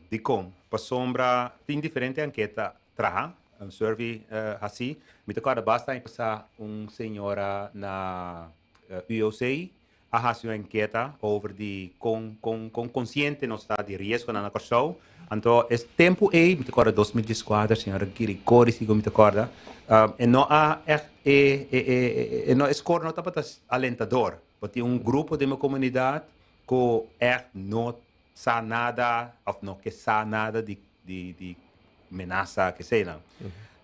de com. Para sombra, tem diferente enquete traha, um survey assim. Me toca basta em passar senhora na UOC a fazer uma enquete over de com consciente não está de risco na corção. Então, esse tempo aí, me toca 2014, senhora Kirikori, se me toca, e não há não score não está para alentador, porque grupo de uma comunidade que não sabe nada, ou não que sabe nada de ameaça que sei não.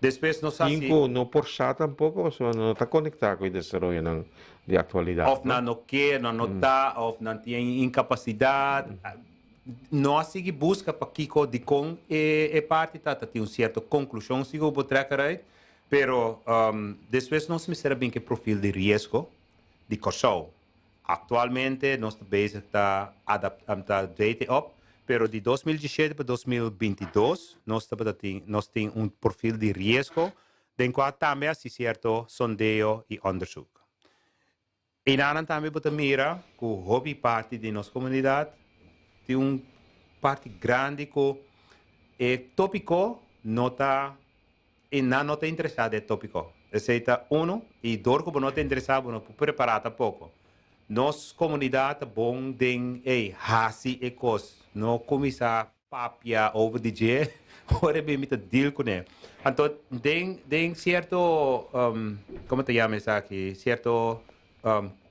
Depois não sabe se Cinco, no por siya tampoco, so no está conectado com o desenvolvimento de atualidade, of no? na no quer, não está, of não tem incapacidade. Nós sigue busca para Kiko de com parte tá tem certa conclusão sigo vou tracker aí, pero depois nós me serve bem que perfil de risco de corso. Atualmente nós base está adaptando up, pero de 2017 para 2022 nós tem perfil de risco, de qual também se certo sondeio e onderzoek. E nada também para mira que o hobby parte de nossa comunidade tem parte grande que é tópico nota e não está interessado é tópico. Aceita e dor que não está interessado não preparar pouco. Nossa comunidade bom tem hasi e cos não começar papia over DJ ora bem me deal com ele. Então tem certo como te chama isso aqui certo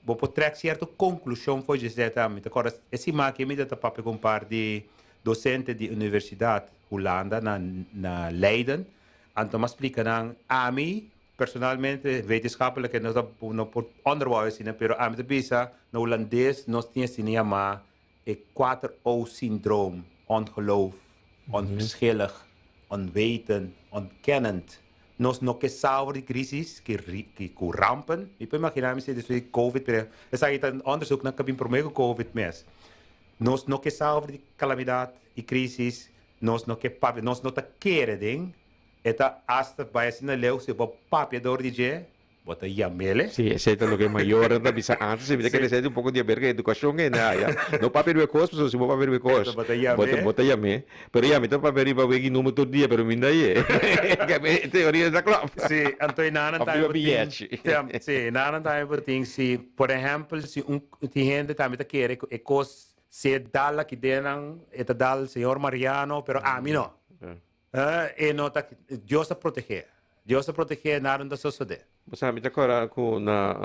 vou trazer certa conclusão foi dizer também agora esse máquina me dá papel com um par de docente de universidade Holanda na Leiden então me explica a mim personalmente wetenschappelijk en no por onderwijs in pero aan de bisa no holandês nós tinha cinema e 4O syndroom ongeloof onverschillig onweten ontkennend nós no que sauber de crisis que rampen e poi imaginarmi se de covid pero essa aí tá onderzoek na cabin promedio covid mes nós no que sauber de calamidade e crisis nós no que nós no ta querem eta hasta vai assim na leu se vou papia do DJ bota yamele Sí, ese es lo que es mayor, ¿no? Bisa antes se ve que necesita un poco de ver que educación en ya. No papel de cosas, pero si vos papel de cosas. Bota llame. Pero ya me toca papel y papel y número todo día, pero minda ye. Que me teoría da club. sim então nada Papel tá BH. sim nada tá se por exemplo se tem gente também tá querer é cos se dá que deram eta dal senhor Mariano pero a mim não e não tá Deus a proteger nada da sociedade. Basta mi takora ko na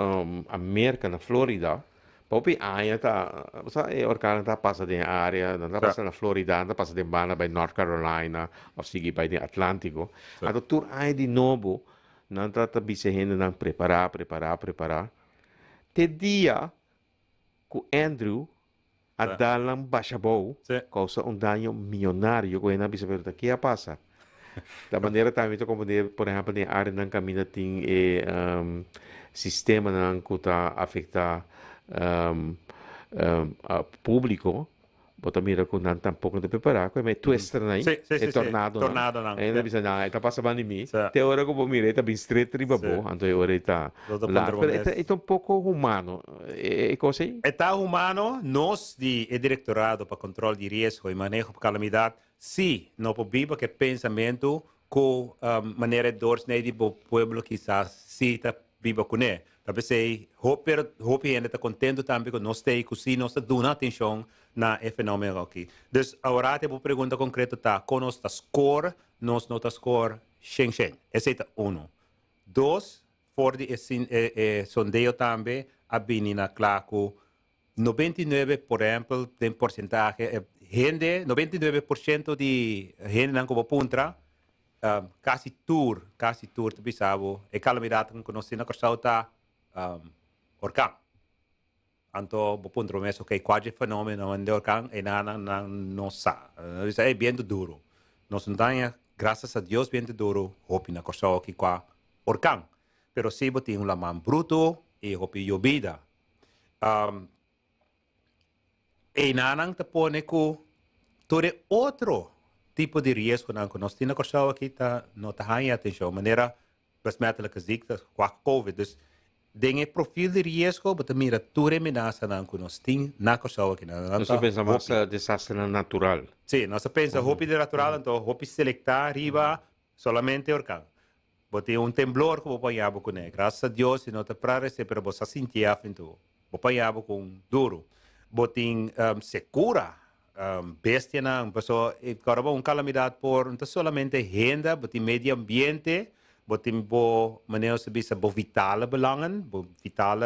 América, na Florida, paupi aya ta, basta orkan ta passa de área, ta passa na Florida, ta passa de bana by North Carolina, of sige by de Atlântico. Ato tur aya di novo, nan ta bise hende nan preparar. Te dia ku Andrew adalang bashabou, causa um danho milionário, ko na bisa pergunta, que passa? Da maneira também como por exemplo na área não caminha tem sistema não que está afetar público bota mira que não tampouco de preparar mas tu estranho é tornado não ainda bisa não está passando em mim te hora que vou mirar está bem estreito riba bo então é hora está lá é um pouco humano é coisa aí é humano nós de diretorado para controle de risco e manejo de calamidade sim não viva que pensamento com maneira de dormir de povo quizás se está viva com ele talvez sei hope ainda está contente também com nós tem que nós está dando atenção na fenômeno aqui então agora te vou pergunta concreta tá com nós score nós não está score Sheng esse é dois for de sondeio também a na claro 99 por exemplo tem porcentagem gente 99% de gente não como puntra quase tour tu bisabo e calamidade que nós na corção tá orkan anto bo puntra mesmo que quase fenômeno de orkan e não sa isso é bem duro nós não tenha graças a Deus bem duro hope na corção aqui qua orkan pero se botem um laman bruto e hope llovida e nanang tapone ko todo outro tipo de risco que nós temos na aqui tá não tá há atenção maneira besmettelijke ziekte qua covid dus tem perfil de risco, bota mira tudo amenaça não que nós tem na coisa aqui na Nós pensamos desastre natural. sim, nós pensa hopi de natural, então hopi selectar riba solamente orcan. Botei temblor que vou apanhar com ele. Graças a Deus, se não te parece, pero você sentir a frente. Vou apanhar com duro. Botei segura. Bestia não, pessoa, agora calamidade por não solamente renda, botei meio ambiente, botei maneira se bisa vitale belangen, vitale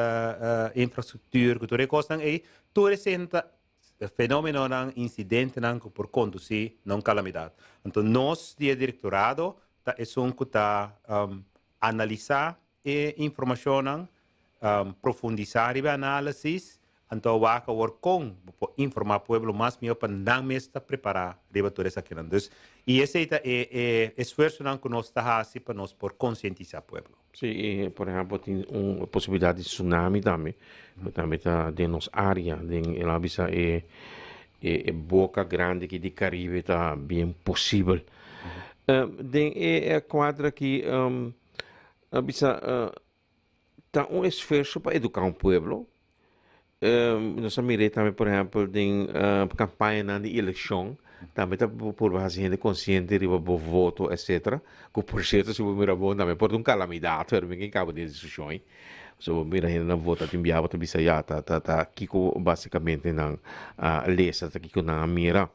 infrastructuur, que tudo costa aí, tudo fenomeno ng incidente ng por conduzir não calamidade. Então nós de directorado tá é um que tá analisar e informação profundizar e análise então vai que work com informar o povo mais melhor para não mesmo estar preparar para toda essa questão. E esse é esforço que nós está fazendo para nós por conscientizar o povo. Sim, por exemplo, tem uma possibilidade de tsunami também. Também está de nossa área, ela bisa boca grande que de Caribe está bem possível. A quadra que bisa tá esforço para educar um povo. Nós miramos também, por exemplo, tem campanha de eleição, também está por a gente consciente de voto, etc. Que, por certo, se você mirar bom, também pode calamidade, pero ninguém acaba de decisões. Se você mirar a gente vota, tem enviado para bisa já, tá aqui basicamente na lista, tá aqui na mira.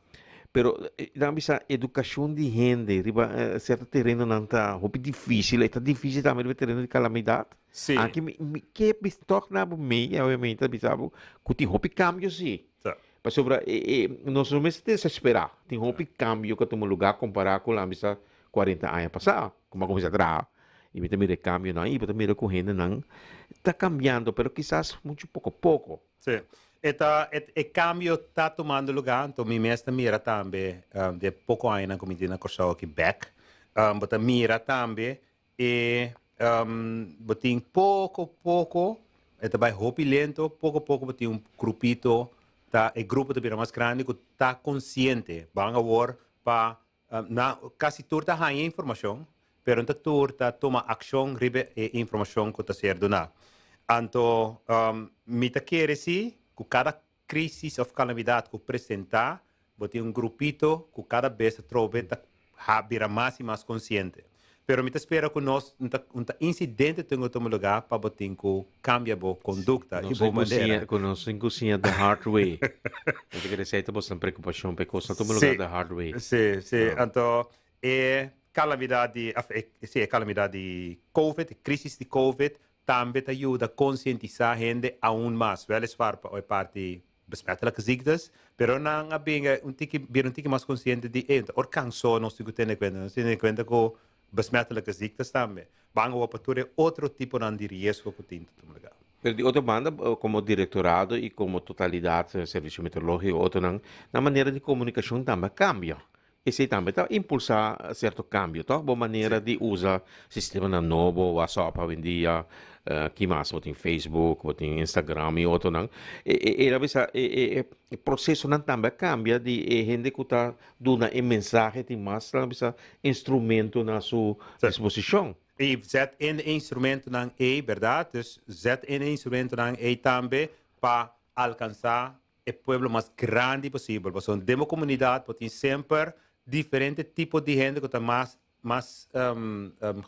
Pero não bisa educação de gente, riba certo terreno não tá difícil, está difícil também o terreno de calamidade. Sim. Aqui que torna meio, obviamente, bisa que tem cambio sim. Para sobre nós não se desesperar, tem cambio que tem um lugar comparar com lá bisa 40 anos passado, como começa atrás. E me mira cambio não, e mira com gente não está cambiando, pero quizás muito pouco a pouco. Sim. E cambio está tomando lugar, então me mesmo mira também, de pouco ainda como diz na coisa aqui back, mas mira também e botin pouco, é também hobby lento, pouco botin grupito, tá, e grupo também mais grande que está consciente, vão agora para quase toda a informação, pero não toda toma ação ribe e informação que está sendo dada. Então, me tá querer sim com cada crise ou calamidade que apresentar, botar grupito que cada vez trove vira mais e mais consciente. Pero me espera que nós um incidente tenha tomado lugar para botar que cambia a conduta e boa maneira. Conosco cozinha the hard way. Eu queria dizer que você tem preocupação porque você toma lugar the hard way. Sim. Então, calamidade de COVID, crise de COVID, também ajuda a conscientizar a gente aún mais. Weliswaar para a parte besmettelijke ziektes, pero não há bem um tique mais consciente de orkanso nós temos que ter conta com besmettelijke ziektes também. Vamos para outro tipo de risco que tem que tomar. Per di outra banda, como diretorado e como totalidade serviço meteorológico, outro na maneira de comunicação também cambia. E se também está impulsar certo cambio, tá? Boa maneira de usar sistema novo, WhatsApp hoje em dia, que mais? Tem Facebook, tem Instagram e outro não. E o processo não também cambia de gente que está dando mensagem tem mais, também instrumento na sua disposição. E zet in instrumento não é verdade, dus zet in instrumento não é também para alcançar o povo mais grande possível. Porque uma comunidade tem sempre diferente tipo de gente que está mais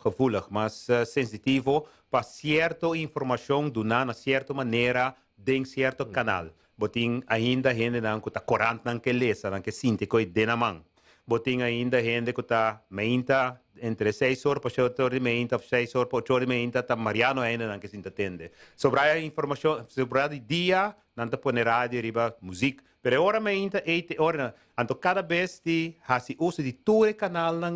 gevoelig, mais sensitivo para certa informação de uma certa maneira, de certo canal. Botin ainda gente que está corrente, que lesa, que sente que é na mão. Botin ainda gente que está meinta entre 6 horas para 8 horas de meinta, 6 horas para 8 horas de meinta, está Mariano ainda que se entende. Sobre a informação, sobre o dia, não está põe rádio, riba, música. Pero agora meinta, 8 horas. Então, cada vez que se usa de todo o canal não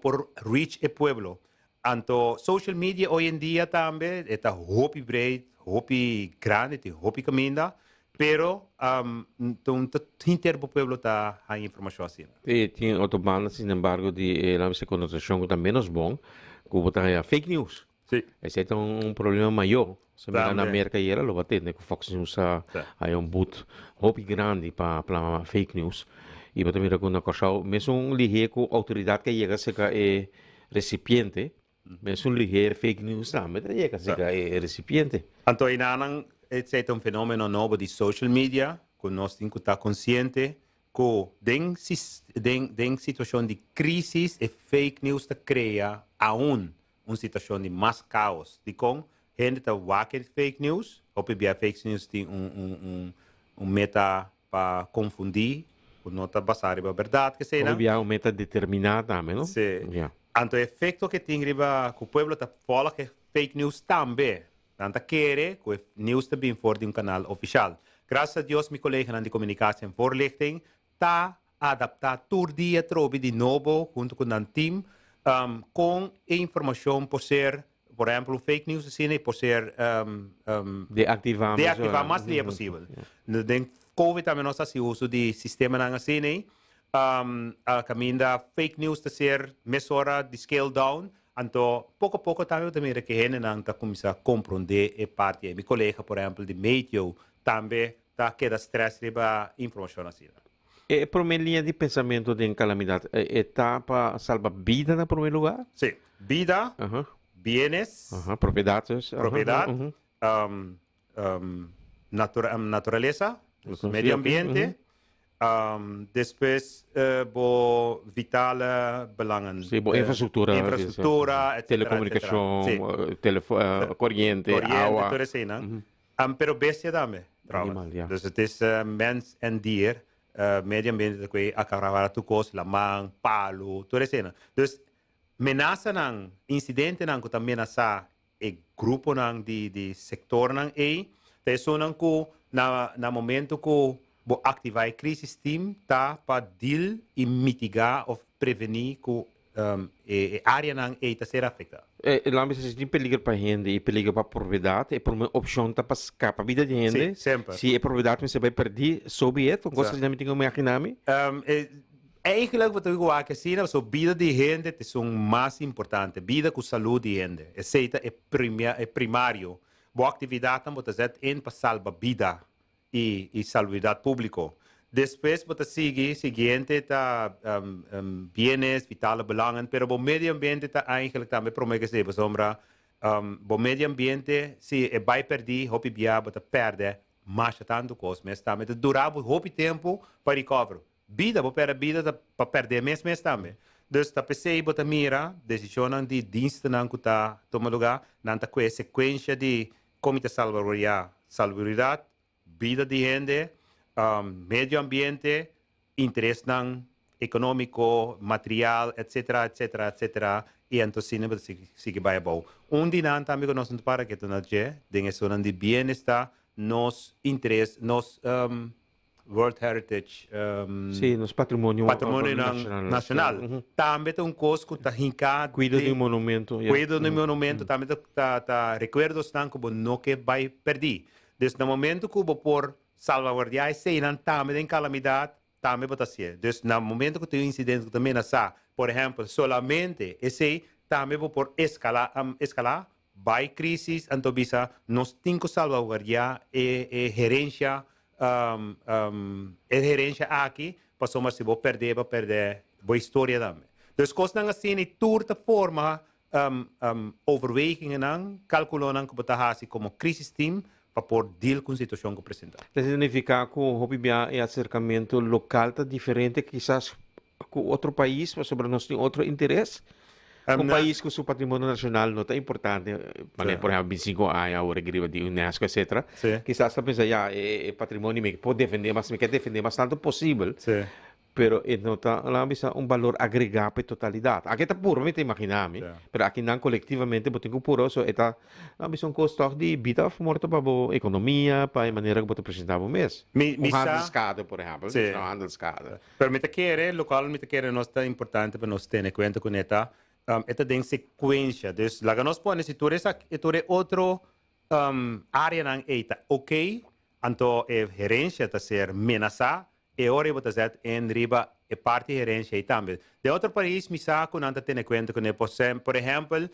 por reach o pueblo. Então, social media hoje em dia também está hobby breed, hobby grande, hobby caminha, pero o pueblo está a informação assim. E tem outra banda, sin embargo, de la conotação que está menos bom, que botar fake news. Sim. Esse é um problema maior. Se na América e ela lo bater, né? Que o Fox News aí boot hobby grande para fake news. E para também com a coisa, mesmo ligeiro com autoridade que chega a ser recipiente, Mas um ligeiro fake news também, daí é que se é recipiente. Então, inanang, é um fenômeno novo de social media, que nós temos que estar consciente que den situação de crise e fake news te cria aún uma situação de mais caos. De com gente está wacker fake news, ou bem fake news tem meta para confundir, ou não está basado na verdade que seja. Ou bem uma meta determinada também, não? Sim. Yeah. Então, o efeito que tem riba que o povo está fala que fake news também. Tanto quer que o news também for de canal oficial. Graças a Deus, meu colega de comunicação voorlichting está adaptado todo dia trobe de novo junto com o time com informação por ser, por exemplo, fake news assim, por ser Deativar mais livre possível. Den COVID também nós fazemos uso de sistema assim, a caminho da fake news de ser mesura de scale down. Então, pouco a pouco também que gente não está começando a compreender a parte. Meu colega, por exemplo, de meio também está queda stress riba informação assim. E por uma linha de pensamento de calamidade, está para salvar vida no primeiro lugar? Sim, vida, bienes, propriedades, propriedade, natureza, medio ambiente. Depois, vital belangen. Sim, infraestrutura, etc. telecomunicação, corrente, água. Tudo assim, né? Pero bestia também. Animal, ja. Dus het is mens en dier, medio ambiente que acabar tu cos, la man, palo, tudo assim, né? Dus, menaça nang, incidente nang que também amenaça e grupo nang de sector nang e, te sonan ko na momento ko bo activar a crisis team tá para deal e mitigar ou prevenir que a área não está ser afetada. Lá me diz peligro para gente e peligro para propriedade e por uma opção tá para escapar a vida de gente. Sim, sempre. Se a propriedade você vai perder sobre isso, então gosta de me ter uma imaginami? Eigenlijk wat ik wil zeggen, so vida de gente é mais importante, vida com saúde de gente. Esse é primário. Boa atividade também está para salvar vida e salubridade pública. Depois, você seguinte, tá bienes, vitais, belangen, pero o meio ambiente está eigenlijk também promete que se sombra, o meio ambiente, se vai perder, hopi bia, você perde, mais tanto coisa, mas também durar hopi tempo para recover. Vida, você perde vida para perder mês também. Dus tá pensei, você mira, decisão de dienste não que tá toma lugar, não tá com a sequência de comitê salubridade, vida de gente, medio ambiente, interesse econômico, material, etc. E então, sim, se vai bom. Dia também que nós não para que tu não já, tem de bem-estar, nos interesse, nos World Heritage, sim, nos patrimônio nacional. Também tem coisa que está hincado. Cuida do monumento. Cuida do monumento, também tá recuerdos que não que vai perder. Desde o momento que você por salvaguardar esse ano, também tem calamidade, também pode ser. Desde o momento que tem um incidente que também nasce, por exemplo, solamente esse, também por escalar, vai crise, então bisa, nós temos que salvaguardar a gerência, aqui, para somar se você perder a história também. Dus coisas assim, e toda forma, overwegingen, calculando que você faz como crisis team, para poder deal com a situação que apresenta. Isso significa que o acercamento local está diferente, quizás com outro país, mas sobre nós tem outro interesse. Um país com seu patrimônio nacional não é importante, por exemplo, 25 anos, agora que de Unesco, etc. Quizás está pensando, é patrimônio que pode defender, mas me quer defender bastante possível. Pero não está lá valor agregado para a totalidade. Aqui está puramente imaginado, mas aqui não colectivamente, porque tem puro isso está um custo de vida ou morte para a economia, para a maneira que você apresentava o mês. Handelsschade, por exemplo. Handelsschade. Pero me quer local, me quer não está importante para nós ter em conta com esta tem sequência. Dus lá nós põe se tu é outro área não está ok, então a gerência está ser ameaçada. E ora você está em riba e parte gerência e também. De outro país, me saco não tem conta com ele. Por exemplo,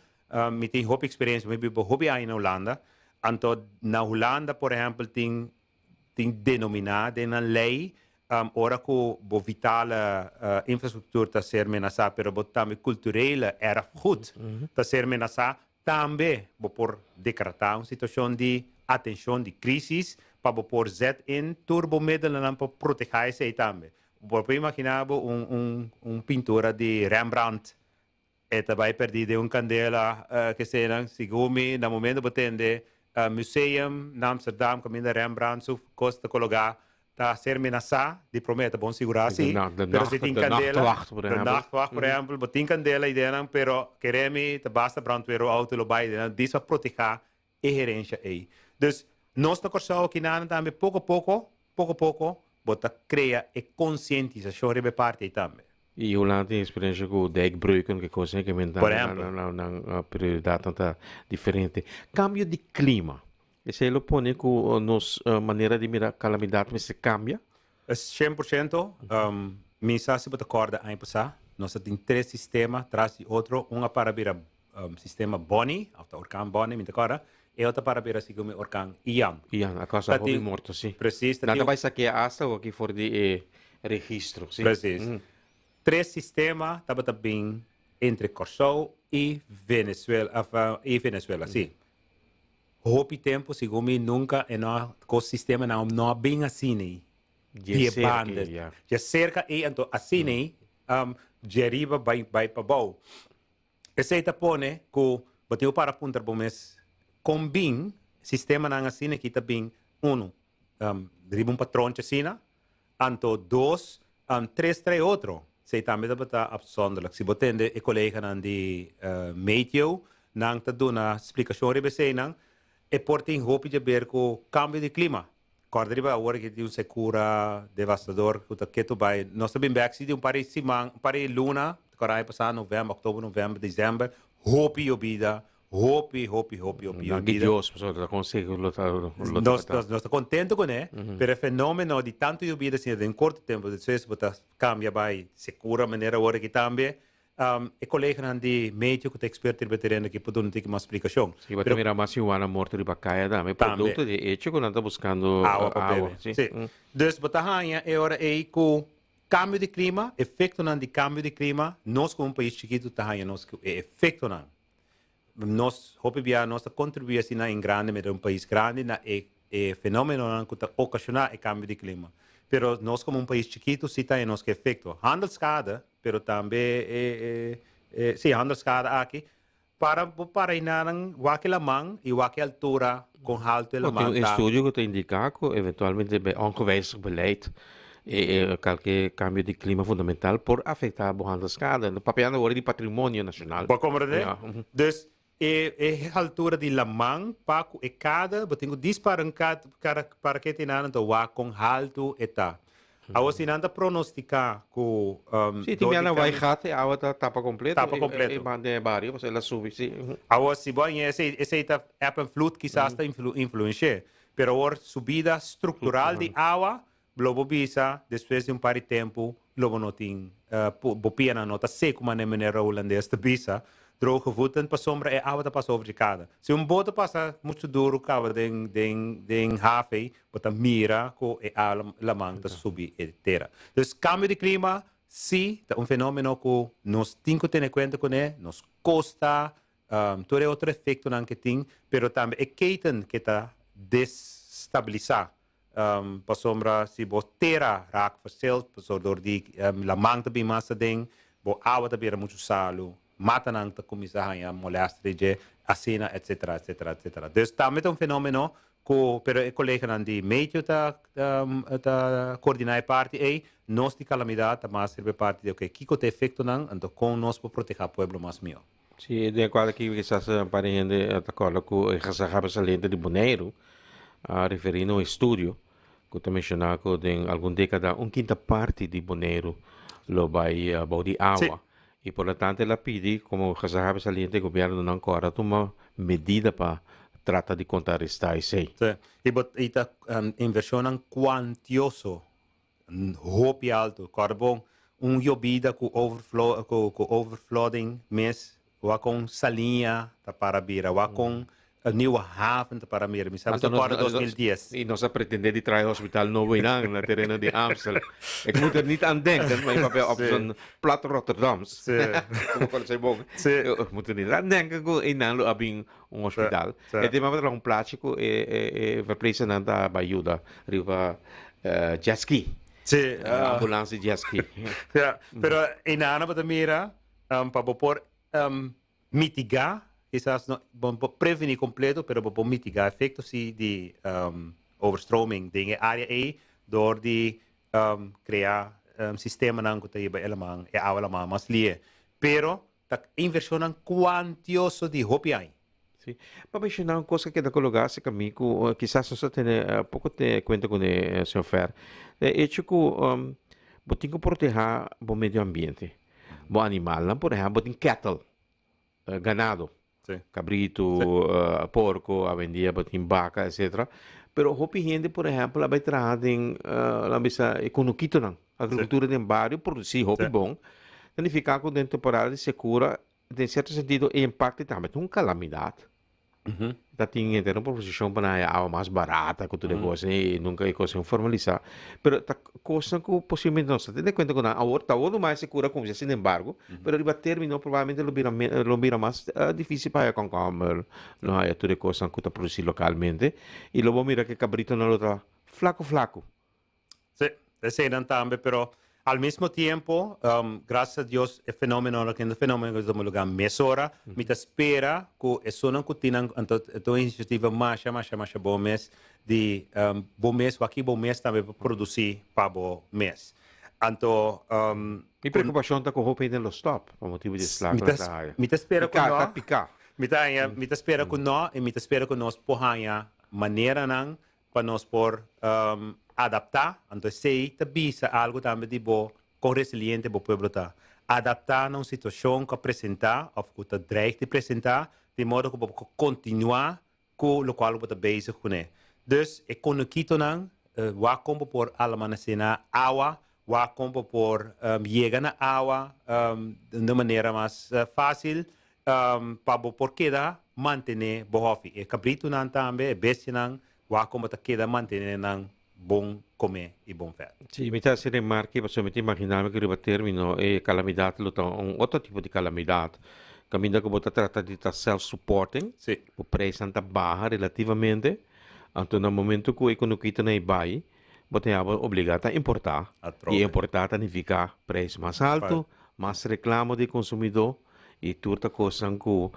me tem hobby experiência, me bibo hobby aí na Holanda. Então, na Holanda, por exemplo, tem denominada na lei ora que o vital infraestrutura está ser ameaçada, pero também cultural era goed está ser ameaçada, também por decretar uma situação de atenção de crise para por zet in turbomedelen para proteger se também. Por imaginar pintura de Rembrandt vai perder uma candela que seja segundo no momento batende museum na Amsterdam caminho Rembrandt su costa colocar tá ser ameaçado de promete bom segurar sim pero se tem candela de nachtwacht por exemplo mas tem candela ideia pero queremos te basta brandweer auto lo bij disso proteger e gerência aí dus nós na corção aqui na também pouco a pouco bota cria e conscientização sobre parte também. E hoe laat die experiência com o dijkbreuken, que coisa que me dá na prioridade tanta diferente. Cambio de clima. Esse ele põe com nos maneira de mirar calamidade, mas se cambia? 100%. Misa se bota corda aí passar. Nós temos três sistemas, traz de outro, uma para vir sistema Bonnie, o orcão Bonnie, me decora, e outra para vir assim como orcão Ian. Ian, a causa foi morto, sim. Preciso. Nada vai saquear hasta o que for de registro, sim. Preciso. Três sistemas estava também entre Corsol e Venezuela, sim. Houve tempo, segundo nunca é o sistema não bem assim, de banda, já cerca e então assim, de arriba vai para baixo. Esse aí põe que bateu para apontar para o mês, combina sistema não assim que também driba patrão assim, então dois, três outro. Sei também da afzonderlijk. Se botende e collega nan di meteo, nang ta do na explicação rebe sei nang, e porta in hopi de ver com cambio de clima. Corda riba agora que tem secura devastador, que tu vai, nós também back de pare simang, pare luna, corai passar novembro, outubro, novembro, dezembro, hopi obida. Hopi. Dios, pessoal, consigo nós estamos contentes com ele, pero o fenômeno de tanto lluvia assim, em curto tempo, depois cambia vai segura maneira agora que também e colega de médico que é experto em veterano que pode não ter uma explicação. Se você mirar mais se o ano morto de bacaia, dá, mas produto de hecho que não está buscando água. Sim. Então, botar ranha é hora aí com cambio de clima, efeito não de cambio de clima, nós como um país chiquito tá ranha nós que efeito não. Nós hope nossa contribuição em grande, mas país grande na fenômeno que está ocasionar o cambio de clima. Pero nós como país chiquito sim tem nos que efeito. Handelsschade, pero também sim handelsschade aqui para inarang waki lamang e waki altura com alto lamang. Tem estudo que te indica que eventualmente ongewijzigd beleid qualquer cambio de clima fundamental por afetar a handelsschade. No papel agora de patrimônio nacional. Para compreender? Dus altura de lamang paco e cada botinho disparancat para que tenham então o com alto eta a você nada pronosticar com se tem na vai gata a outra tapa completa e manda barrio você ela sube sim a você bom esse tá app flut quizás está influencia pero a subida estrutural de água lobo bisa depois de par de tempo lobo não tem bopia na nota seco mas nem maneira holandesa bisa droge voeten para sombra e água passa over de cada. Se bote passa muito duro cava den hafe, bota mira com e a lamang ta subir etera. Dus cambio de clima, sim, é fenômeno que nós temos que ter conta com ele, nos costa, todo outro efeito não que tem, pero também é keten que está desestabilizar. Para sombra se botera rak facil, por dor de lamang ta bem massa den, bo água ta bem muito salo. Mata nang ta começar a molestar de assina etc. Dus também é fenômeno que pero o colega nan de meio ta coordenar parte e nós de calamidade mas serve parte de que que tem efeito nang então com nós para proteger o povo mais melhor. Sim, de acordo que quizás para gente acordo com a razão saliente de Bonaire, referindo ao estudo que tu mencionou que em alguma década quinta parte de Bonaire lo vai de água. E, por lo tanto, ela pede, como já saliente, o governo não agora toma medida para tratar de contrarrestar isso aí. E tá inversão quantioso, roupa alto, carbon, llovida com overflowing mês, ou com salinha, tá para bira, ou com een nieuwe haven te parameren. Mi sabe Então, para 2010. E nós pretendemos de trazer hospital novo na terreno de Amstel. Ik moet er niet aan denken, maar ik heb op zo'n plat Rotterdams. Como quando sei bom. Ik moet er niet aan denken que in Nalo abing um hospital. E tem mais um plástico e verpleegsen aan da Bayuda, riva jet ski. Sì, Ambulância jet ski. ja, pero in Ana Batamira, para por mitigar, quizás no prevenir completo, pero para mitigar efectos de overstroming dingen área E door die criar sistema nang kuta iba elamang e awala mas lie. Pero tak inversão nang quantioso de hopi ai. Sì, ma poi c'è una cosa che da collegarsi con me, chissà se so tenere poco te conta con il signor Fer, e c'è che botinho proteger o meio ambiente, o animal, não proteger, botinho cattle, ganado, Sì. cabrito, porco, a vendia, botinho vaca, etc. Pero hopi gente, por exemplo, vai trazer la bisa economia não, agricultura de bairro, produzir hopi bom, significa que dentro temporada segura, em certo sentido, impacta também uma calamidade. Dat ding in een proposição para a mais barata que tudo negócio e nunca é coisa formalizar. Pero tá coisa que possivelmente não se tem conta com a outra ou mais segura como sin embargo, pero riba termino provavelmente lo bira mais difícil para com não é tudo coisa que tá produzir localmente e logo mira que cabrito não outra flaco. Sí, ese também, pero al mismo tiempo, gracias a Dios, el fenómeno que es un lugar mesora, me espera que eso no tienen toda iniciativa más bom mês de bom mês, aqui bom mês também para produzir para bom mês. Então, minha preocupação está com o roupa no stop, por motivo de slack na área. Me espera que nós, picar. Me espera que nós e me espera que nós porranha maneira não para nós por adaptar, então sei também algo também de bom, com resiliente para o povo tá. Adaptar a uma situação que apresentar, ou que está dreigt de apresentar, de modo que pode continuar com o qual você bezig com ele. Dus, ik kon een kito nang, waar komt por almacenar água, waar komt por llegar na água de maneira mais fácil, para por queda manter bohofi. E cabrito nang também, bestia nang, waar komt te queda manter nang bom comer e bom fer. Sì, mi piace remarchi, posso immaginare che arriva a termine e calamità, un altro tipo di calamità. Cammina che si tratta di self-supporting, Sì. o preço anta barra relativamente, anto no momento che economia nei bai, poteva obbligata a importar. E importar significa preço mais alto, mais reclamo do consumidor, e tutta cosa que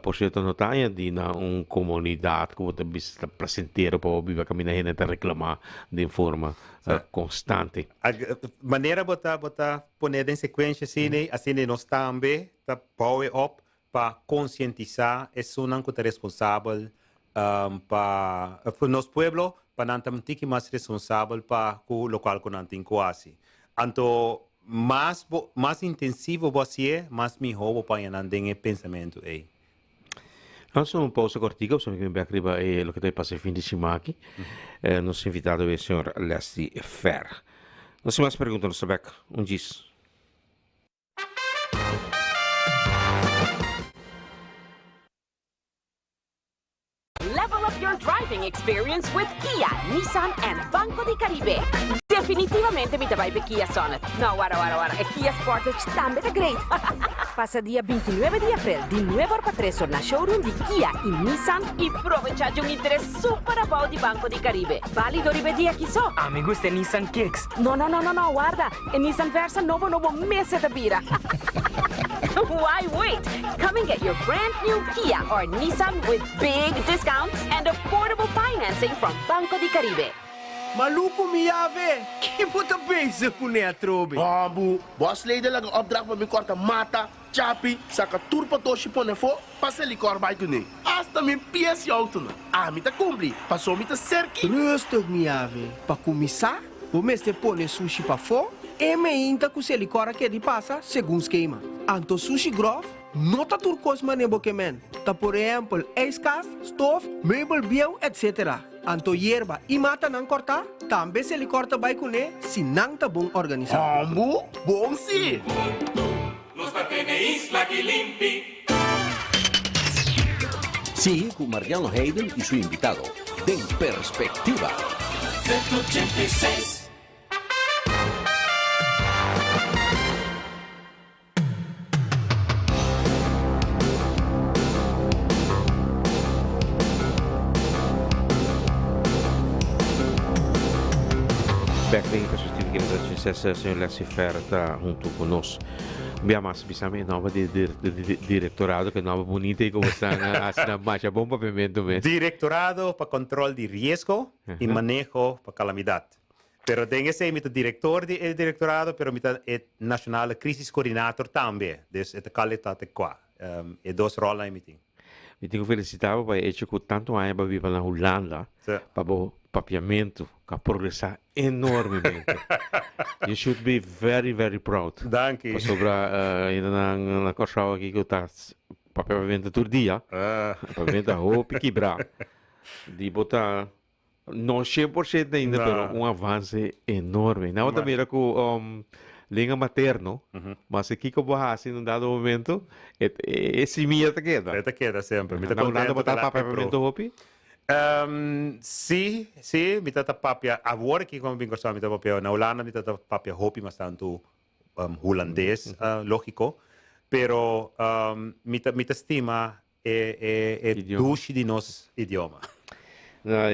por certo não tem de na comunidade que você bisa presentera para viver caminhar e não reclamar de forma constante. A maneira bota poner em sequência assim nós também tá power up para conscientizar é não que é responsável para nosso povo para não também que mais responsável para o local que não tem quase. Então mais intensivo você mais melhor para andar em pensamento aí. Nós uma pausa cortica, só que me arriba o que está passando fim de semana aqui. Nos invitado é o senhor Leslie Fer. Nós temos mais perguntas, Beck. Diz. Level up your driving experience with Kia, Nissan and Banco di Caribe. Definitivamente mi vai per Kia Sonet. No, guarda. E Kia Sportage também é great. Passa dia 29 de abril, de 9 para 3 na showroom de Kia e Nissan e aprovecha de interesse super bom de Banco di Caribe. Válido rivedia chi so. Me gusta Nissan Kicks. No, guarda. E Nissan Versa novo mese da bira. Why wait? Come and get your brand new Kia or Nissan with big discounts and affordable financing from Banco di Caribe. Maluco Miave, que puta bezig com a trobe? Bambu, boss lady lang ang opdracht van mijn korte mata, chapi, saka turpa toshi ponefo, pasa licor bij toen. Hasta mijn PS jou toen. Mi ta cumpri, passou mi ta cerki. Rustig Miave, para começar, o mês te pone sushi para fora, e me inta com se licor que de passa segundo esquema. Anto sushi grof, nota turcos manebo que men. Ta por exemplo, ijskast, stof, meubel biel, etc. Anto hierba e mata não cortar, também se ele corta vai com ele, se não tá bom organizado. Bambu, bom sim. Los tenéis la que limpi. Sigue con Mariano Hayden y su invitado, En Perspectiva. Backling que sostiene que la señor Leslie Ferta junto con nos. Abbiamo assolutamente nova di direttorato che nova bonita e come stanno a marcia buon pavimento mesmo. Directorado para control de riesgo y manejo para calamidad. Pero tengo que mit director de directorado, pero mit nacional crisis coordinator también. Dus het qualitate qua. E dos roles in meeting. Mi dico felicitavo per il con tanto anni vivo in Olanda, per il papiamento che ha progressato enormemente. You should be very, very proud. Dank je. Sopra una cosa che io papiamento turdia, papiamento hopi che bravo. Di botar non 100% ainda, però un avanzo enorme. Na outra mira com língua materno, mas aqui que eu vou assim num dado momento, esse minha te queda. Te queda sempre. Na Holanda botar papiamento hopi? Sì, mi tata papia. A vuore che come bingo sa mi tata papia. Na Holanda mi tata papia hopi, ma tanto holandês, lógico. Pero mi ta stima e duci di nos idioma. No,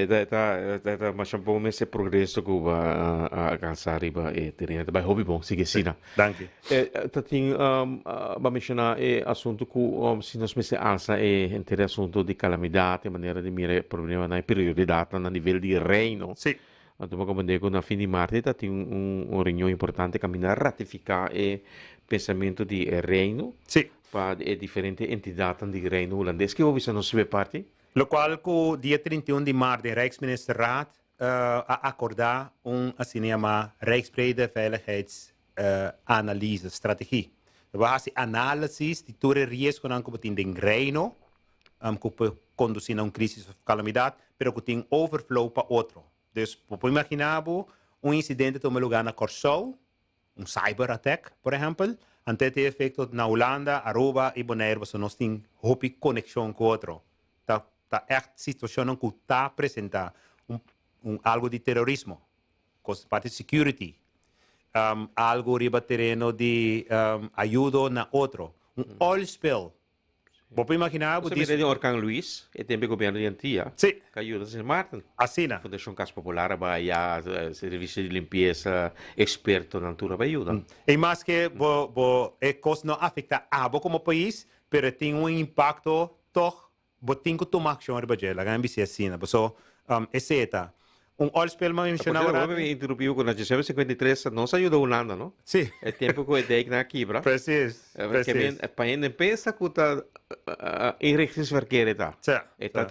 mas um pouco mais progresso que vai alcançar e ter também hobby bom, sigue sina. Danke. Tem para mencionar assunto que se nós me alça é assunto de calamidade, maneira de mirar problema na prioridade na nível de reino. Sì. Então, como digo, na fim de março tem reunião importante que vai ratificar o pensamento de reino. Sì. Para diferentes entidades de reino holandês que houve não se parte. Lo qual cu dia 31 de março, de Rijksministerraad acordar assim chama Rijksbrede Veiligheidsanalyse, strategie. We gaan análise de todo o risco que tem no reino, que pode conduzir a uma crise ou calamidade, mas que tem overflow para outro. Então, pode imaginar incidente que tem lugar na Corsou, cyber attack, por exemplo, até ter efeito na Holanda, Aruba e Bonaire, você não tem conexão com outro. Tá echt situação que está apresentando algo de terrorismo, com parte de security, algo riba terreno de ajuda na outro, oil spill. Vou imaginar você vê de Orcan Luís e tem o governo de Antia, que ajuda a Martin. Assim, Fundação Casa Popular vai serviço de limpeza, experto na altura vai ajudar. E mais que é coisa não afeta a como país, mas tem impacto toch. Botinho tomar ação riba gela, ganha bisi assim, so essa oil spill mas mencionava. Porque eu me interrompi com a 1953, não saiu da Holanda, não? Sim. É tempo que eu dei na quebra. Precies. Porque para ainda pensa que está inrichtingsverkeer tá. Tá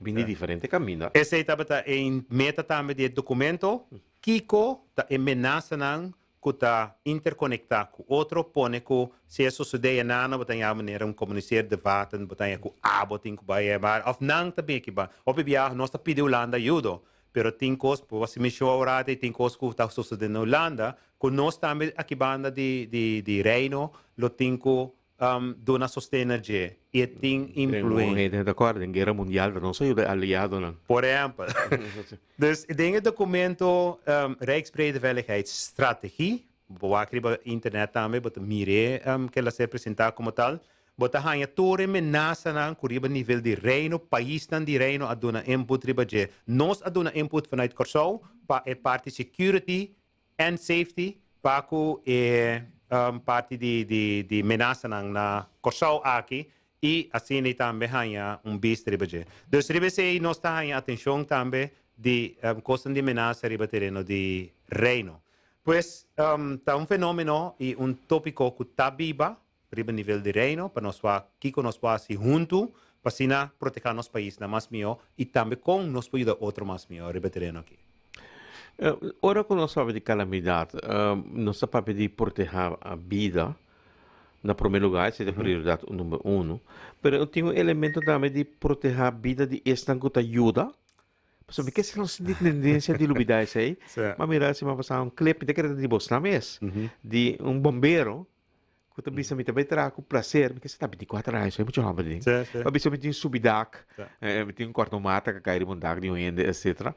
bem diferente caminho. Essa etapa em meta também de documento, Kiko tá ameaça não que está interconectado com outro, põe que se isso sucede na botanha maneira comunicar de vaten, botanha com botin que vai mas of não também que vai. Obviamente nós tá pedindo Holanda ajuda, pero tem coisas por você me chorar tem coisas que está sucedendo na Holanda, que nós também aqui banda de reino, lo tem que dona sostenergia e tem influência. De acordo, em guerra mundial não saiu aliado não. Por exemplo. Dus dingen documento Rijksbrede Veiligheidsstrategie, bewaken internet também, bota mire que ela se apresenta como tal, bota hanya tore menasa na kuriba nível de reino, país nan de reino aduna input riba je. Nós aduna input vanuit Corsou pa parte security and safety pa ku parte de menasa na Corsou aqui e assim também hanya bis riba je. Dus riba se nós tá hanya atenção também de costa de ameaça riba terreno de reino. Pues tá fenômeno e tópico que está viva riba nível de reino para nós aqui com nós assim junto para assim proteger nosso país na mais melhor e também com nós ajuda outro mais melhor riba terreno aqui. Ora que nós falamos de calamidade, nós sabemos de proteger a vida na primeiro lugar, essa é a prioridade número 1, mas eu tenho um elemento também de proteger a vida de esta que ajuda. Porque que se não se tem tendência de lubidar isso aí, mas mira se vai passar clipe de que de Boston mesmo, de bombeiro Kuta bisa mita betra com prazer, porque você tá 24 anos, é muito jovem. Sim, sim. Mas bisa mita subidak, Sim. mita quarto mata que cai de mundak de hoende, etc.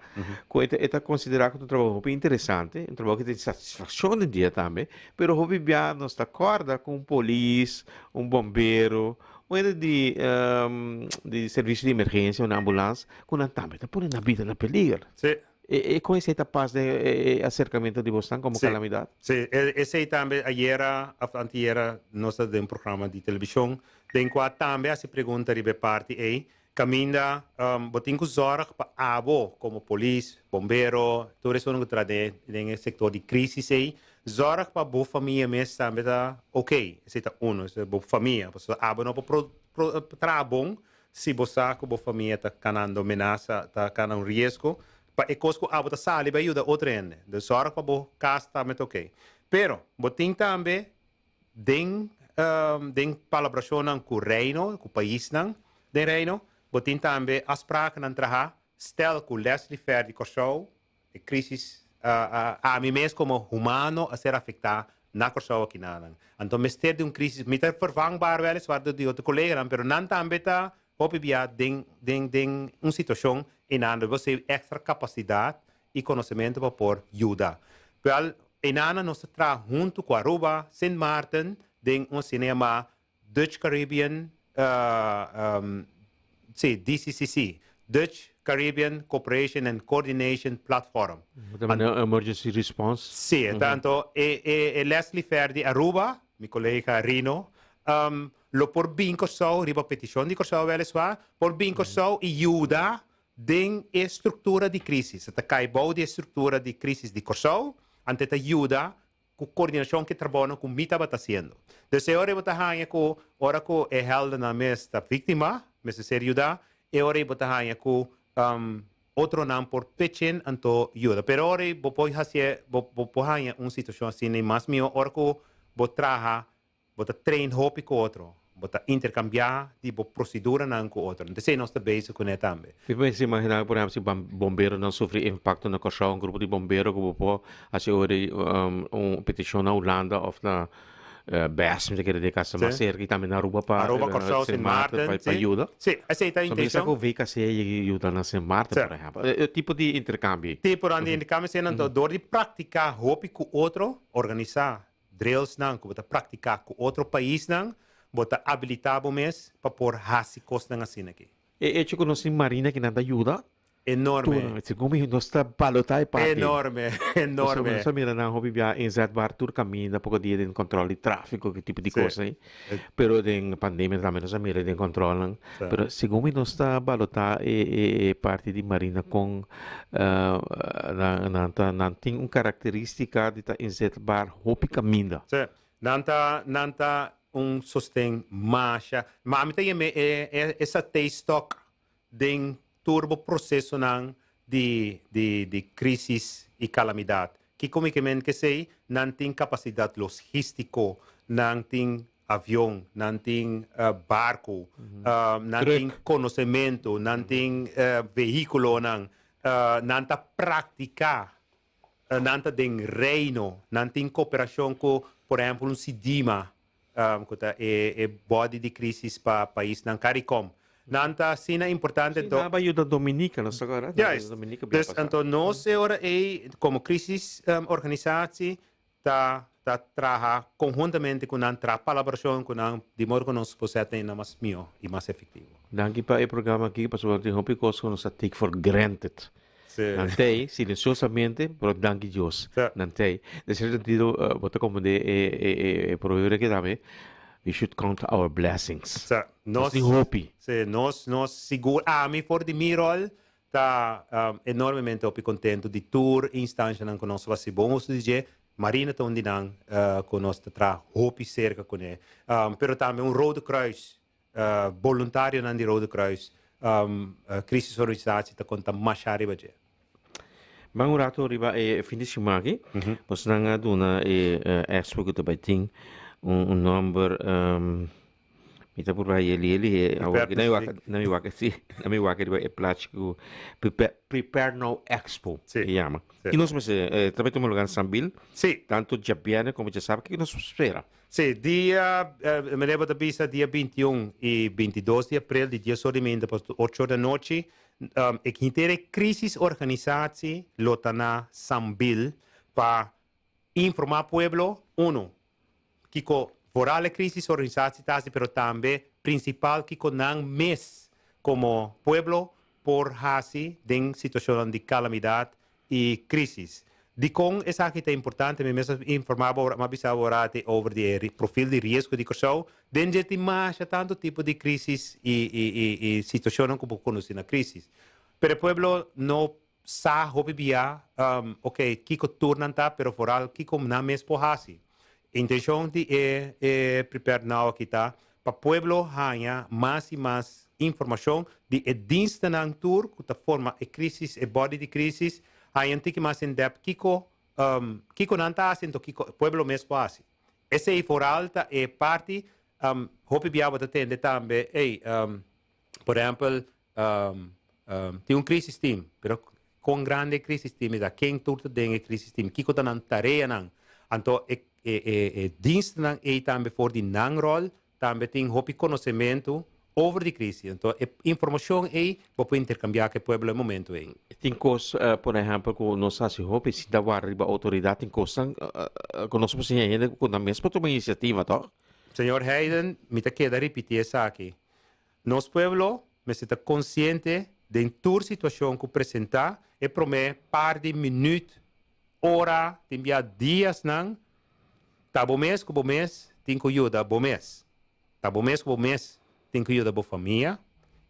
Com eta considerar que um trabalho muito interessante, um trabalho que tem satisfação no dia também, pero hobby bia não está acorda com um polícia, um bombeiro, ou ainda de serviço de emergência, uma ambulância, com a também tá pondo na vida na peligro. Sim. E com esse etapa de acercamento de você como Sim. calamidade? Sim, esse aí também, anteera, nós temos um programa de televisão, tem qual também se pergunta de parte aí, caminha, botem que zorg para abo, como polícia, bombeiro, tudo isso que trade no setor de crise aí, zorg para boa família mesmo também tá ok, esse é esse é boa família, porque abo não para bom, se você com boa família tá canando ameaça, tá canando risco, para ecosco abo tá sali para ajudar outro ende, de zorg para boa casa também ok, pero botem também den palabração com o reino, com o país não, de reino botin também as práticas não traha stel com Leslie Fer de Corsou e crisis a mim mesmo como humano a ser afetado na Corsou aqui na então mestre de crise me tá vervangbar wel is waarde de outro colega pero não também tá hopi bia den situação em anda você extra capacidade e conhecimento para por ajuda well em anda nós tra junto com Aruba Saint Martin den cinema Dutch Caribbean sim, DCCC, Dutch Caribbean Cooperation and Coordination Platform. Emergency Response. Sim, tanto Leslie Fer de Aruba, meu colega Rino, lo por bem Corsou, riba petição de Corsou Venezuela, por bem Corsou e ajuda den estrutura de crise. Você cai bom de estrutura de crise de Corsou, ante ajuda com coordenação que trabalha com mita está fazendo. Então, hora você hanya com hora que é held na mesta vítima, mas se ajuda, e hora você hanya com outro nome por pechen anto ajuda. Pero hora você hace você hanya uma situação assim, nem mais meu hora que você traha, você trein hopi com outro. Você intercambiar de procedura não com outro. Então, nós estamos bem com ele também. Você imagina, por exemplo, se bombeiro não sofre impacto na Corsou, um grupo de bombeiros que pode fazer uma petição na Holanda ou na BES, me quer dizer, que mais cerca e também na Aruba para Aruba, Corsou, Saint Martin, para ajuda. Sim, essa é a intenção. Só que vê que se ajuda na Saint Martin, por exemplo. É tipo de intercâmbio. Tipo de intercâmbio, sendo dor de praticar hopi com outro, organizar drills não, que você praticar com outro país não, bota habilitado mesmo para pôr rasicos na assim aqui. E tipo nós marina que nada ajuda. Enorme. Como nós está balotai parte. Enorme. Nós mira na hobby bia em bar tur caminho pouco dia de controle de tráfego que tipo de coisa aí. Pero den pandemia também nós mira de controlam. Pero segundo nós está balotai e parte de marina com não tem uma característica de em bar hobby caminho. Sim. Nanta sostém marcha. Mas a mim também é essa stock de turbo processo de crise e calamidade. Que como que sei, não tem capacidade logística, não tem avião, não tem barco, não tem conhecimento, não tem veículo, não tem prática, não tem reino, não tem cooperação com, por exemplo, CIDIMA, body de crise para país não CARICOM. Nanta sina importante então a ajuda dominica nós agora dominica então nós agora como crise organização tá trabalha conjuntamente com a colaboração com de modo que nós possamos ter mais melhor e mais efetivo. Danke para o programa aqui para sobre o que nós take for granted. Não tem, silenciosamente, pero danke Deus. Não tem. Nesse sentido, botar como de prover que também we should count our blessings. Nós seguro, mim for de meu rol, tá enormemente contente de tour instância não que nós vamos bom dizer Marina tá onde não que nós tá hope cerca com ele, pero também Rode Kruis voluntário não de Rode Kruis, crise organização tá conta mais arriba je. Bang urato riba fim de semana aqui, nós não aduna expo que também tem um number Mita por aí ele Prepare to na mi waka riba e plástico Prepare Now Expo Sì. chama. Sì. E nós mas também temos lugar em Sambil, Sì, tanto já viene como já sabe que nós espera. sì, me lembro da vista dia 21 e 22 de abril, di dia solamente per 8 da noite, e que inteira crisis organizatie lotana Sambil para informar pueblo, uno, que vorale crisis organizatie tasi, pero também principal que não mes como pueblo por hasi den situação de calamidade e crisis. De com essa que é importante, me mesmo informava, mas bisava over o perfil de risco de corso, dentro de mais tanto tipo de crisis e situação como conhece na crisis. Pero o pueblo não sabe hopi bia, ok, kiko turnan ta, pero foral kiko na mes po hasi. Intenção de prepare now aqui tá, para o pueblo ganhar mais e mais informação de diensten ang tour, que forma a crisis, a body de crisis, hay um tique mais em depth, Kiko não está assim, Kiko, o pueblo mesmo assim. Essa é foralta é parte, hope biaba da tende também, por exemplo, tem crisis team, pero com grande crisis team, da quem turta den crisis team, Kiko tá na tarefa não, então dienst não é também for de não rol, também tem hope conhecimento over de crise. Então, a informação é para intercambiar que o povo no momento é. Tem coisas, por exemplo, que nós fazemos, se dá a autoridade, tem coisas que nós podemos ainda com a mesma iniciativa, tá? Senhor Hayden, me te queda repetir isso aqui. Nosso povo, me está consciente de toda situação que apresentar e promete par de minutos, hora, enviar dias, não? Tá bom mês, com bom mês, tem que ajudar bom mês. Tá bom mês, com bom mês, tem que ajudar a família,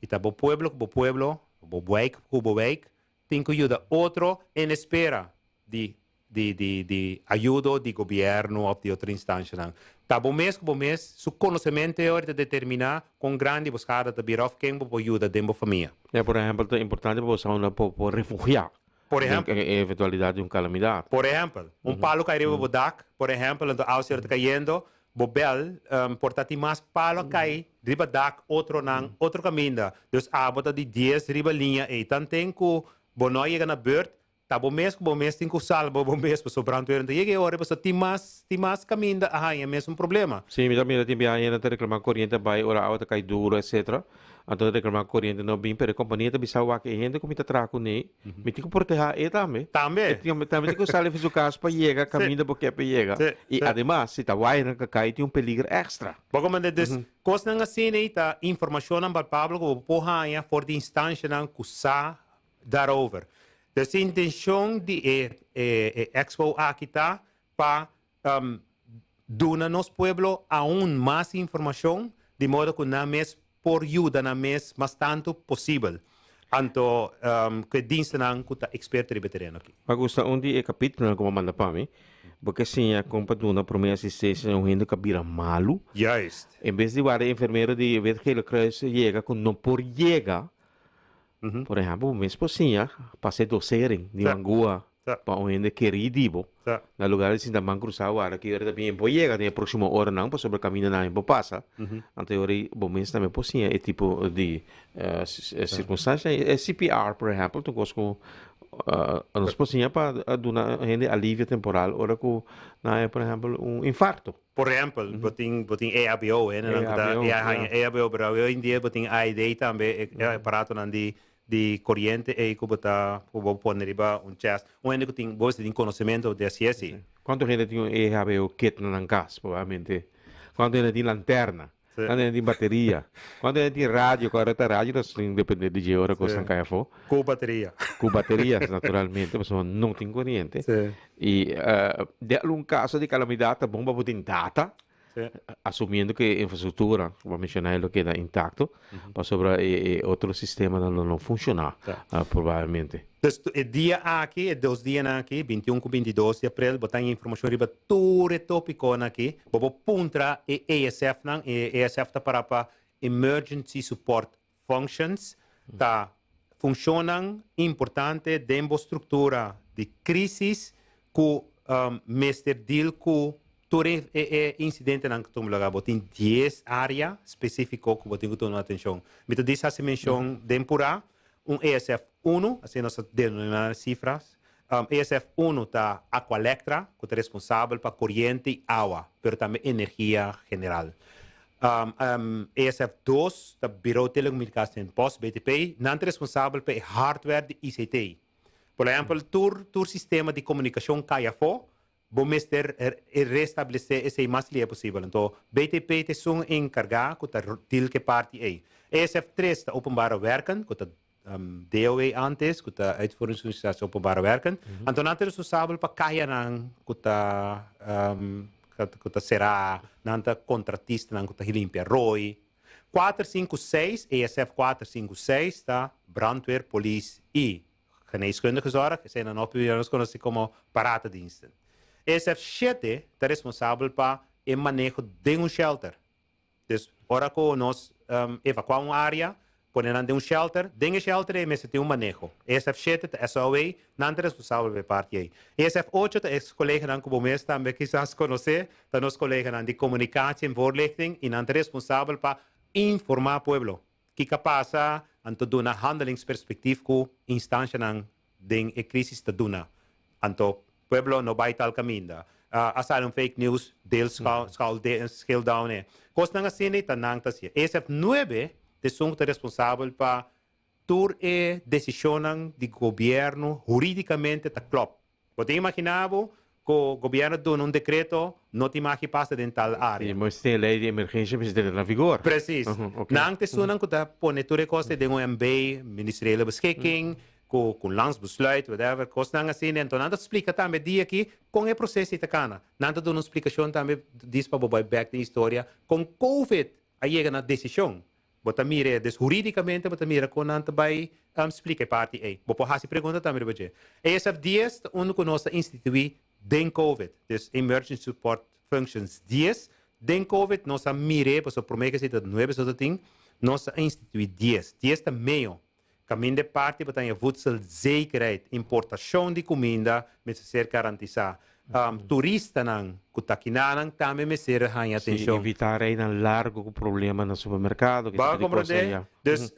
e tá bom pueblo, com bom pueblo, bom wijk, com bom wijk, tem que ajudar outro em espera de ajuda do governo ou de outra instância. Tá bom mês, com bom mês, seu conhecimento é hora de determinar com grande buscada de birof quem pode ajudar dentro da família. É, por exemplo, é importante para você por refugiar. Por exemplo, a eventualidade de uma calamidade. Por exemplo, palo cai riba bodak, por exemplo, então ao ser caindo, bobel, portati mais palo cai riba dak, outro não, outro caminho. Então, a bota de 10 riba linha e tanto tem que bonoi chega na beurt, tá bom mês tem que salvo bom mês para sobrando então chega hora para tem mais caminho, é mesmo problema. Sim, mas também tem ainda te reclamar corrente vai ora auto cai duro, etc. Então reclamar corrente não bem, pero a companhia também sabe que a gente como está traco ne, me tem que proteger e também. Também tem que usar o caso para chegar caminho porque para chegar. E además, se tá vai na cai tem peligro extra. Porque mas des coisa não assim tá informação não palpável que porra for de instância não cusa dar over. Dessa intenção de Expo aqui tá para dar nos pueblo aún mais informação de modo que na mes por ajuda na mes mas tanto possível. Então, que diensten não que tá expert de terreno aqui. Mas gusta onde é capítulo como manda para mim, porque sim a compaduna para minha assistência é ainda que vira malo. Juist. Em vez de war enfermeiro de ver que ele cresce chega com não por chega. Por exemplo, mesmo assim, passei docering de Angua para onde querido, na lugar assim da man cruzado agora que era também por chega na próxima hora não, para sobre o caminho não por passa. Então ori, bom mesmo também por assim é tipo de circunstância, é CPR, por exemplo, tu gosto nós podemos para dar gente alívio temporal, ora que na por exemplo infarto. Por exemplo, boting EABO, EABO, pero hoje em dia boting AED também é aparato de corrente e que botar pôr riba chest. Onde que tem você tem conhecimento de CSI. Quanto gente tem EABO kit na casa, provavelmente. Quanto gente tem lanterna. Quando tem bateria, quando tem rádio, quando tem rádio, independente de hora que você cai fora. Com bateria. Com baterias, naturalmente, mas não tem corrente. E de um caso de calamidade, a bomba pode data, assumindo que a infraestrutura, como mencionei, lo queda intacto, para sobre outro sistema não funcionar, provavelmente. O dia aqui, 2 dias aqui, 21 e 22 de abril, botar informação riba todo tópico aqui, bobo puntra e ESF não, ESF tá para Emergency Support Functions, tá funcionam importante dentro estrutura de crisis que mestre deal com Todo incidente nang tumulaga botin 10 área específico que botin kuto na atenção. Mito disa se menção dempura ESF 1, assim nós denominamos cifras. ESF 1 tá Aqualectra, que é responsável para corrente e água, pero também energia general. ESF 2 tá Bureau de Telecomunicação Post BTP, não é responsável para hardware de ICT. Por exemplo, todo sistema de comunicação caia fora, vamos ter restabelecer esse mais livre possível. Então, BTP te são encarregado de que parte aí. ESF3 está openbare werken, que está DOE antes, que está uitvoeringsorganisatie openbare werken. Então, não é responsável para caia não, que está será, não está contratista, não está limpia, ROI. 456, ESF 456 está brandweer, police e geneeskundige zorg, que zijn dan opnieuw conhecidos como parata-diensten. ESF7 está responsável para o manejo de shelter. Dus, ora que nós evacuamos uma área, ponemos de shelter, dentro do shelter tem manejo. ESF7 é SOA, não é responsável por parte aí. ESF8 é ex-colega que você também quizás conhecer, é nosso colega de comunicação e voorlichting, e não é responsável para informar o povo. Que passa, anto duna handelingsperspektief ku instância den crise da duna. Anto pueblo no vai tal caminho. Asal fake news del scale down. Costa nga sini tanang tasya. ESF9 te sung responsável para tur decisão de governo juridicamente ta klop. Pode imaginavo que o governo dá decreto, não te imagina passa dentro tal área. Mas tem lei de emergência, mas deve estar vigor. Precies. Nang te sunan ko ta pone ture koste de MB, ministeriële beschikking, com landsbesluit, whatever, koste nang assim, então nada explica também dia aqui com o processo itacana. Nada dá uma explicação também diz para bobai back da história com COVID aí chega na decisão. Bota mire, juridicamente bota mire com nanta vai explica parte aí. Bopo hasi pergunta também baje. ESF 10 uno que nós institui den COVID, dus Emergency Support Functions 10. Den COVID, nós mire, para prometer que se 9 ou 10, nós institui 10. 10 é meio. Caminho de parte para ter voedselzekerheid, importação de comida, mas ser garantizar. Turista não, que está aqui não, também me ser atenção. Evitar aí um largo problema no supermercado. Vai compreender? Dus,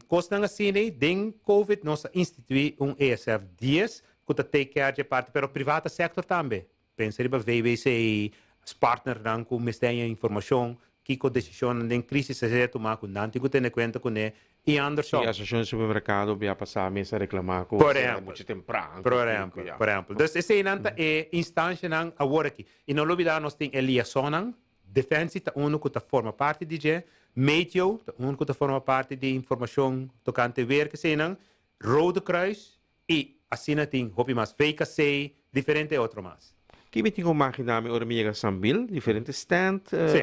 costa assim, den COVID, nós institui ESF 10, que está take care de parte, pero privado sector também. Pensa em VBC, os partners não com mestre informação, que com decisão de crise se tomar com não, que tem em conta com ele e Anderson. E a associação de supermercado vai passar a mesa a reclamar com muito temprano. Por exemplo. Dus essa é instância não agora aqui. E não olvidar nós tem liaison, defensa tá que forma parte de G, meteo tá que forma parte de informação tocante werk se não, Rode Kruis e assim tem hopi mais VKC, diferente outro mais. Que me tenho imaginado ora minha Sambil, diferente stand,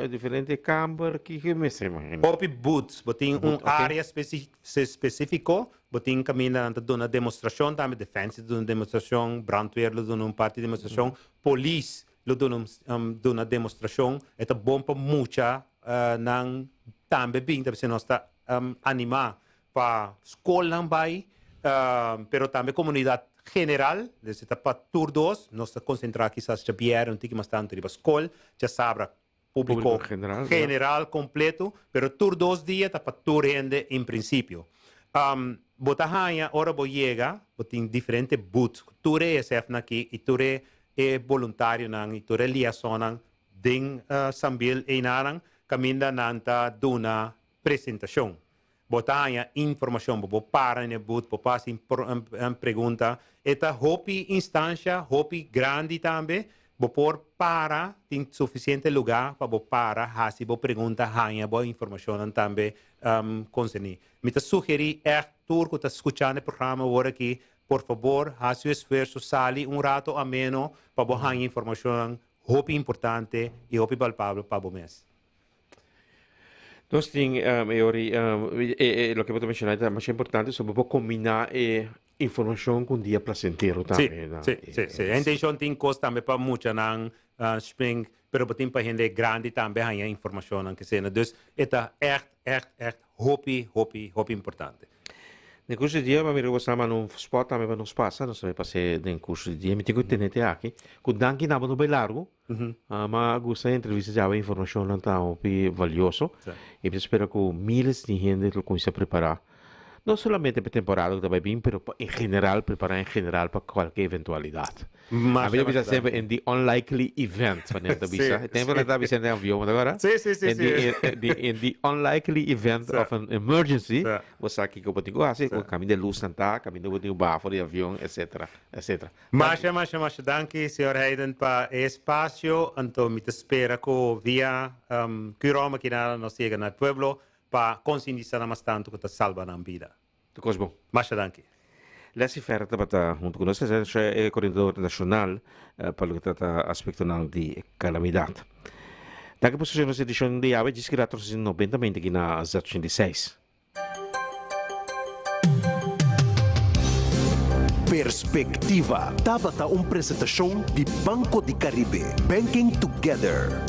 diferente camper, que me se imagina. Hopi booths, botin área específico, botin caminha de uma demonstração, também defensa de uma demonstração, brandweer de uma parte de demonstração, police de uma demonstração, é bom para muita não também bem, se nós está animar para escola não vai, pero também comunidade general, desde para tour 2, nós estamos concentrados quizás já vieram, tem que mais tanto para a escola, já sabe público general completo, pero tour 2 dias está para tour rende em princípio. Botahanha, ora bo chega, tem diferentes booths, tour ESF aqui, e tour é voluntário, e tour é liaison, den Sambil e narang, caminha nanta duna apresentação. Botar informação, bo para no boot, bo passa pergunta, eta hopi instância, hopi grande também, bo por para tem suficiente lugar para bo para, hasi bo pergunta, hanha bo informação também conseni. Me ta sugeri tur que tá escutando o programa agora aqui, por favor, hasi o esforço, sali rato ameno para bo hanha informação, hopi importante e hopi palpável para bo mês. Nós temos, lo que você mencionou, é mais importante, sobre combinar informação com dia placentero também. Sim. A intenção tem costa também para muita não spring, pero tem para gente grande também a informação que seja. Dus, é echt hopi importante. Nel corso di dia, mi ricordo un spot, mi non spassa, non sapevo passare nel corso di dia, mi dico tenete anche, con danki na non largo, ma gusta intervista già informazione tanto più valioso, e spero che miles di gente lo comincia a preparare. No solamente per temporada que vai bien, pero en general, preparar en general para cualquier eventualidad. A mí me pasa siempre en the unlikely event, wanneer dat bisa. Het tempo dat bisa en avião, agora? Sim. In the unlikely event of an emergency, você aqui que eu botigo assim, com caminho de luz santa, caminho de botigo bafo de avião, etc. Mas danke, senhor Hayden, para espaço, então me espera que via Curoma que nós chega no pueblo, para conscientizar mais tanto que salva a vida. Cosmo. Mas danke. La offerta para junto con nosotros es el coordinador nacional para lo que trata aspecto de calamidad. Da que posición de edición de ave, dice que era 390 que na 86. Perspectiva. Tabata uma apresentação de Banco de Caribe. Banking Together.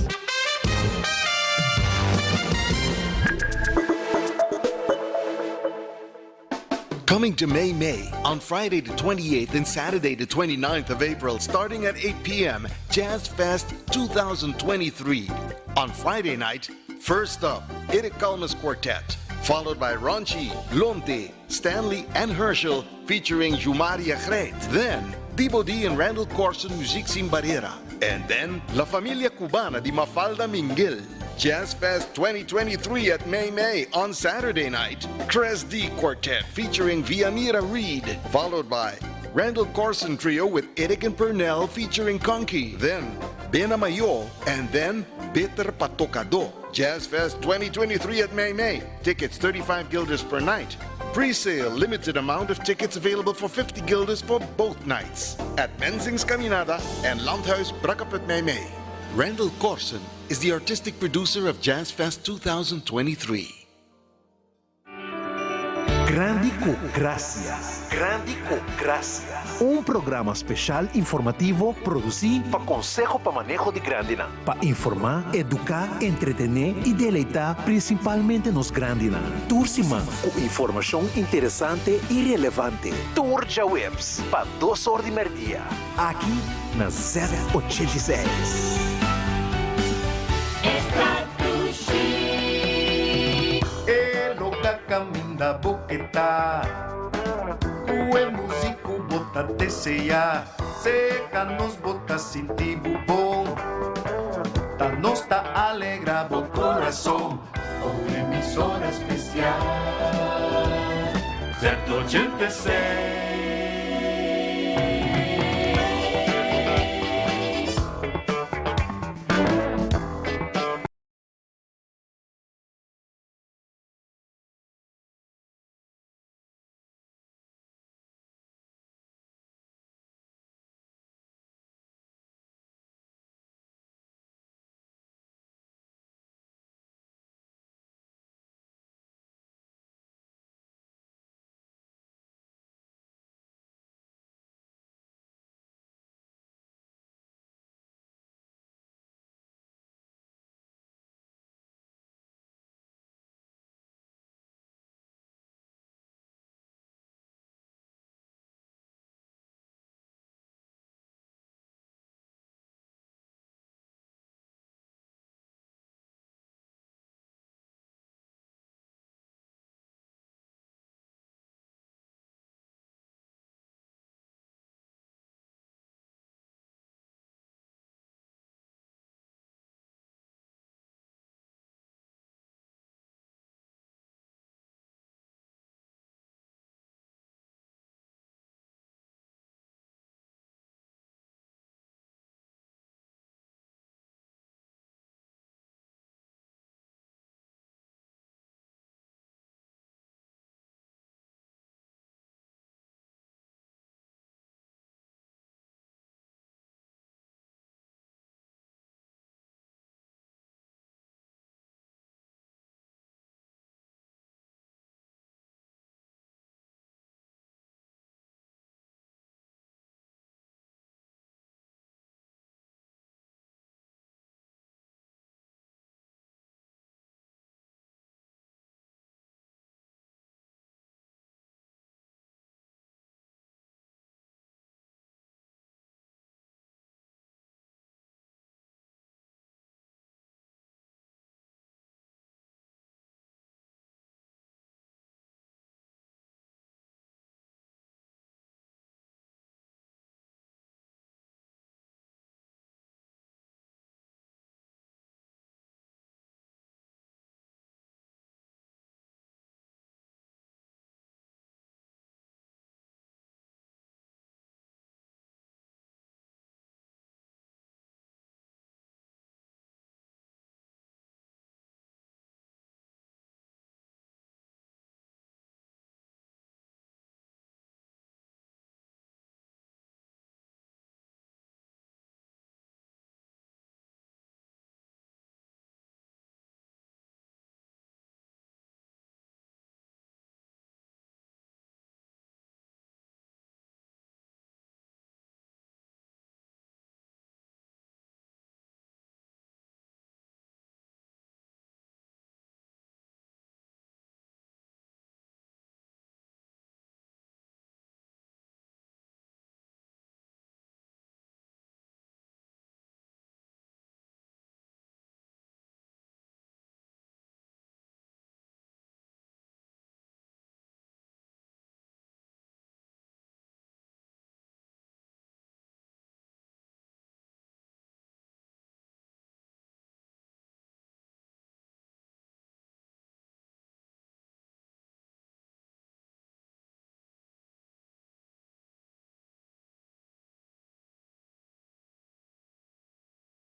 Coming to May on Friday the 28th and Saturday the 29th of April, starting at 8 p.m., Jazz Fest 2023. On Friday night, first up, Eric Kalmas Quartet, followed by Ronchi, Lonte, Stanley, and Herschel, featuring Jumaria Gret. Then, Dibo D and Randall Corson Music Simbarera. And then, La Familia Cubana di Mafalda Minguel. Jazz Fest 2023 at May on Saturday night. Cres D Quartet featuring Viamira Reed, followed by Randall Corson Trio with Eric and Pernell featuring Conky. Then Bena Mayo, and then Bitter Patocado. Jazz Fest 2023 at May. Tickets 35 guilders per night. Pre-sale, limited amount of tickets available for 50 guilders for both nights. At Menzing's Caminada and Landhuis Brakkapet May. Randall Corson is the artistic producer of Jazz Fest 2023. Grande com Gracias. Grande com Gracias. Programa especial informativo produzido para Consejo para Manejo de Grandina. Para informar, educar, entretener e deleitar principalmente nos Grandina. Tursima com informação interessante e relevante. Turja Webs para 2 horas de merdia. Aqui na Z86. Caminda boqueta, o músico bota deseja, seca nos bota sentir bom, tá nos tá alegra o coração, o emissora. emissora especial 186.